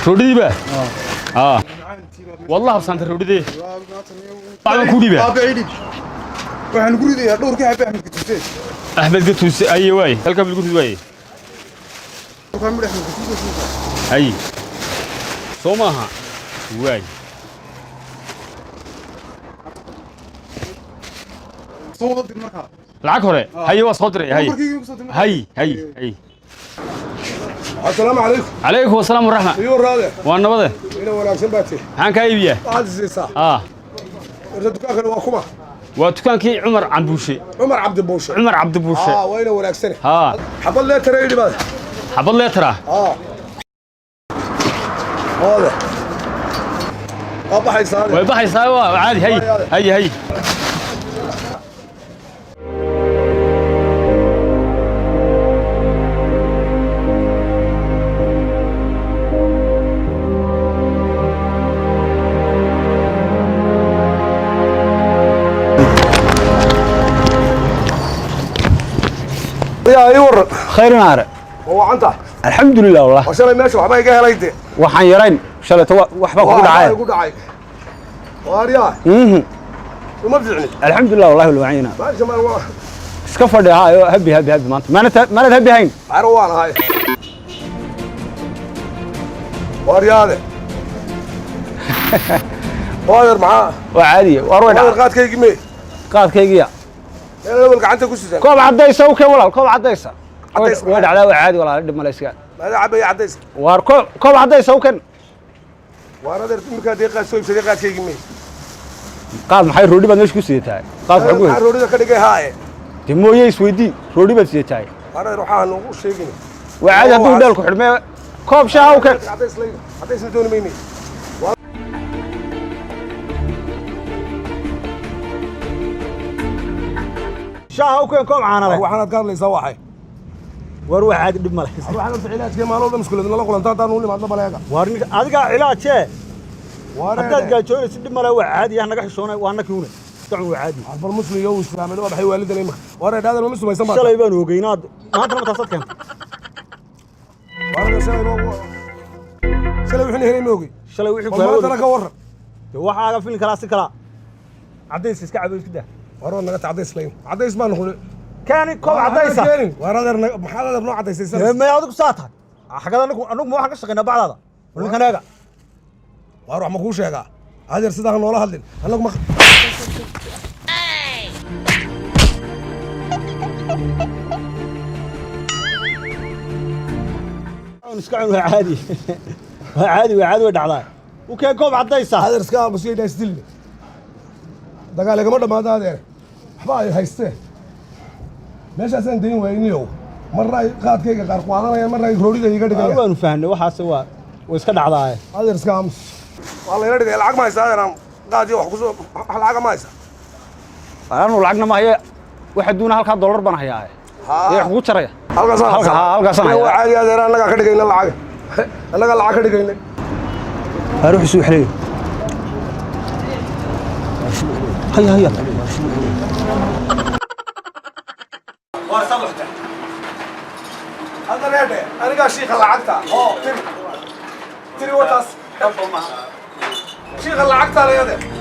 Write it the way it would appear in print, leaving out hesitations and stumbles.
رودي بقى والله بسانت رودي بعد كودي بقى waxaan guriga dhowrkii habeen Ahmed Gatuuse Ahmed Gatuuse ay way halka bil gudud way ay Somaha way soo dir marka lacag hore hay waa soo diray hay السلام عليكم عليكم السلام ورحمة ايوه راده وانا بده الى wanaagsan baatay maxaan ka iibiyaa عزيزا dukaankan waa kuma وتكانكي عمر عبد بوشي عمر عبد بوشي وين wanaagsan حبل لا ترى يدي بعد حبل لا ترى هذا ابا حيصاوي ويبا حيصاوي عادي هي يا ايور خير نار وعنته الحمد لله والله وشلay meesha waxba iga helayde waxaan yarayn shalay waxba ku dhacay waariya uma fiicni الحمد لله والله الوعينا ما jamal waa iska fadhiyo habi maanta mana habi hayn aro waan ahay waariyaade waayar maxaa waa caadi war way qaadkaygiya أنا gacanta ku sidan koob cadaysa oo kee walaal koob cadaysa way dhacdaa waa caadi walaal dhib malayska maada cabay cadaysa war koob cadaysa oo kan waaradeer imika deeqa soo ibsaday qaadkaygi mee qaad maxay roodi baad meesha ku sidataa qaad xog weyn roodida ka dhigay haaye dimooye isweydii roodi baad sidataa waaradeer waxaan ugu sheegay waa caadi hadduu dheelku xidhmay koob shaah oo kan cadaysa doon meeyni شاه وكان كوم عانا waxaan aad ka hadlaysaa waxay war wax aad dhib malay waxaan u ficilaaskii maalmo dhan iskuuladna la kulantaa taan u limaadna baleega war adiga cilaajee hadaad gaajoonaysid dhib malay wax caadi ah naga xishoonay waa nakiuna tacu caadi bal muslim iyo islaamay waa baxay waalidan imka war eedaada ma muslimaysan baa shalay baan ogeynaa maanta ma taasad keenta war shalay wuxuu helay moogi shalay wixii ku maanta ka waran waxaaga filin kala si kala cadays iska cabays kida waroo naga tacdays layn cadays baan noqday كان كوب عديسة وهذا محل نوع عديسة ما يعودك ساعتها حاجة أنا مو حاجة شغلنا بعد هذا ولا كان هذا وأروح مكوش يا جا هذا رصيد أنا ولا هذين أنا مخ نسكعون عادي عادي ودعلا وكان كوب عديسة هذا رسكان بس يدا يستلني دقال لك مرة ما هذا حباي هيسته meeshaasaan dayn wayniyow marna ay qaadkayga qaar qaadanayaan marna ay roorida iga dhigayaan waanu fahnay waxaas waa iska dhacdaa adeerska ams waa la ila dhigay lacag ma haysaa adeeran qaad iyo wax ku soo lacag ma haysaa aanu lacagna ma haye waxa duuna halka dollar baan hayaa ee wax ku jaraya halkaas waa caadi adeeran anaga ka dhigayna lacag anaga lacag ka dhigayna haruux soo xilay هيا هذا نادي أنا قاعد شيخ العقدة تري وتاس شيخ العقدة يا ده